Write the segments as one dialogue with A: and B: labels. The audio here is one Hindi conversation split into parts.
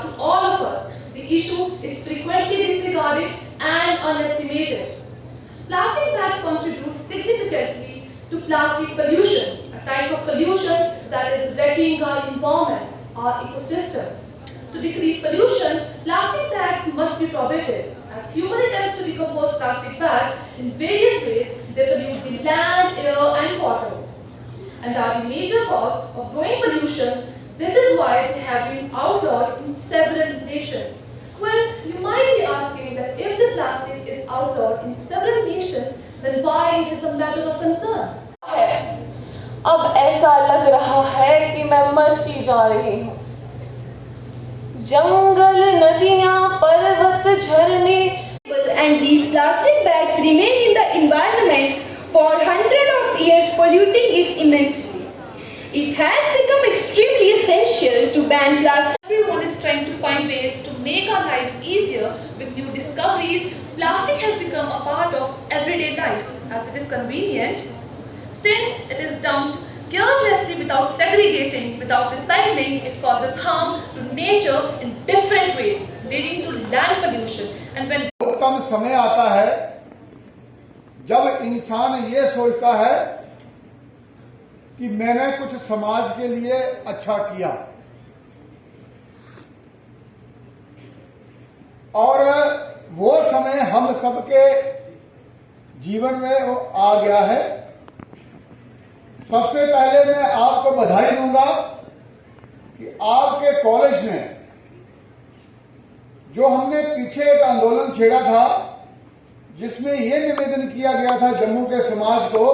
A: to all of us. The issue is frequently disregarded and underestimated. Plastic bags contribute significantly to plastic pollution, a type of pollution that is wrecking our environment, our ecosystem. To decrease pollution, plastic bags must be prohibited. As human attempts to decompose plastic bags in various ways, they pollute the land, air and water, and are the major cause of growing pollution. This is why they have been outlawed in several nations. Well, you might be asking that if the plastic is outlawed in several nations, then why it is a matter of concern?
B: अब ऐसा लग रहा है कि मैं मरती जा रही हूँ। जंगल, नदियाँ, पर्वत, झरने,
C: and these plastic bags remain in the environment for hundreds of years, polluting it immensely. It has become extremely essential to ban plastic.
A: Everyone is trying to find ways to make our life easier with new discoveries. Plastic has become a part of everyday life as it is convenient. Since it is dumped carelessly without segregating, without recycling, it causes harm to nature in different ways, leading to land pollution. And when
D: कम समय आता है जब इंसान ये सोचता है कि मैंने कुछ समाज के लिए अच्छा किया, और वो समय हम सबके जीवन में वो आ गया है। सबसे पहले मैं आपको बधाई दूंगा कि आपके कॉलेज ने जो हमने पीछे एक आंदोलन छेड़ा था जिसमें यह निवेदन किया गया था जम्मू के समाज को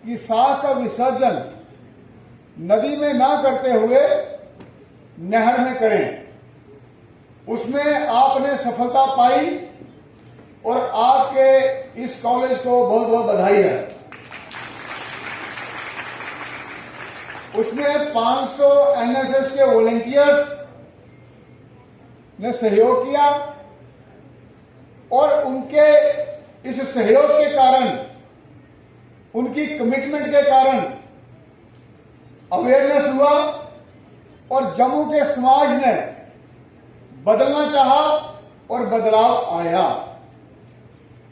D: कि साग का विसर्जन नदी में ना करते हुए नहर में करें, उसमें आपने सफलता पाई और आपके इस कॉलेज को बहुत बहुत बधाई है। उसमें 500 एनएसएस के वॉलंटियर्स ने सहयोग किया और उनके इस सहयोग के कारण, उनकी कमिटमेंट के कारण अवेयरनेस हुआ और जम्मू के समाज ने बदलना चाहा और बदलाव आया।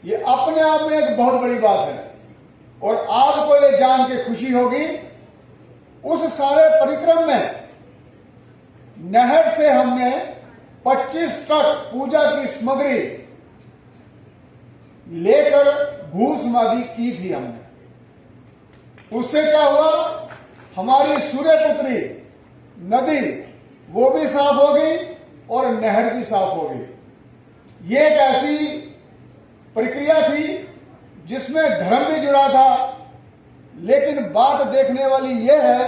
D: ये अपने आप में एक बहुत बड़ी बात है और आपको ये जान के खुशी होगी उस सारे परिक्रम में नहर से हमने 25 ट्रक पूजा की सामग्री लेकर भू समाधि की थी हमने। उससे क्या हुआ, हमारी सूर्यपुत्री नदी वो भी साफ हो गई और नहर भी साफ हो गई। ये एक ऐसी प्रक्रिया थी जिसमें धर्म भी जुड़ा था, लेकिन बात देखने वाली यह है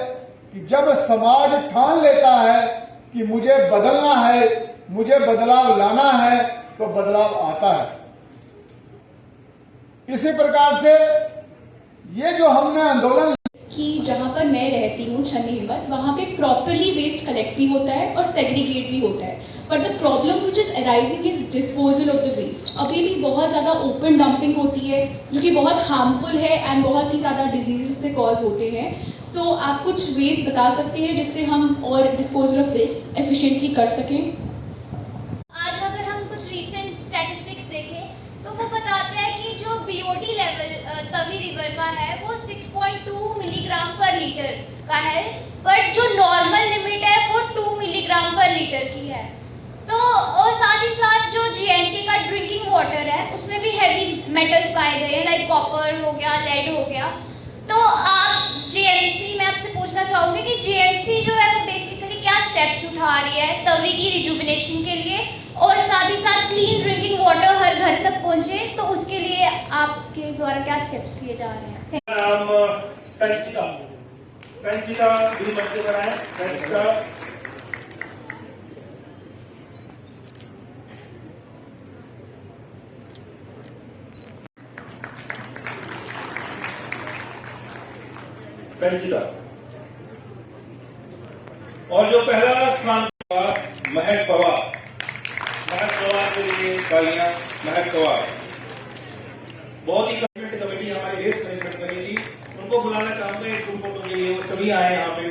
D: कि जब समाज ठान लेता है कि मुझे बदलना है, मुझे बदलाव लाना है, तो बदलाव आता है। इसी प्रकार से ये जो हमने आंदोलन
C: कि जहाँ पर मैं रहती हूँ छन्नी हिम्मत, वहाँ पे प्रॉपरली वेस्ट कलेक्ट भी होता है और सेग्रीगेट भी होता है, but the problem which is arising is disposal of the waste. अभी भी बहुत ज़्यादा ओपन डंपिंग होती है जो कि बहुत हार्मफुल है एंड बहुत ही ज़्यादा डिजीज से कॉज होते हैं। सो आप कुछ वेज बता सकते हैं जिससे हम और डिस्पोजल ऑफ वेस्ट एफिशिएंटली कर सकें?
E: आज अगर हम कुछ रिसेंट स्टैटिस्टिक्स देखें तो वो बताते हैं कि जो बीओडी लेवल तवी रिवर का है वो 6.2 मिलीग्राम पर लीटर का है, बट जो नॉर्मल लिमिट है वो 2 मिलीग्राम पर लीटर की है। तो और साथ ही साथ जो जीएनटी का ड्रिंकिंग वाटर है उसमें भी हैवी मेटल्स पाए गए हैं, लाइक कॉपर हो गया, लेड हो गया। तो आप जीएमसी, मैं आपसे पूछना चाहूँगी कि जीएमसी जो है वो बेसिकली क्या स्टेप्स उठा रही है तवी की रिजुविनेशन के लिए, और साथ ही साथ क्लीन ड्रिंकिंग वाटर हर घर तक पहुँचे, तो उसके लिए आपके द्वारा क्या स्टेप्स लिए जा रहे हैं?
F: और जो पहला स्थान महक पवार के लिए महक पवार बहुत ही कमेटी हमारी वेस्ट मैनेजमेंट कमेटी, उनको बुलाना चाहूंगा एक ग्रुप फोटो के लिए। वो सभी आए यहाँ पे,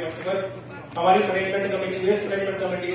F: हमारी management committee, waste management committee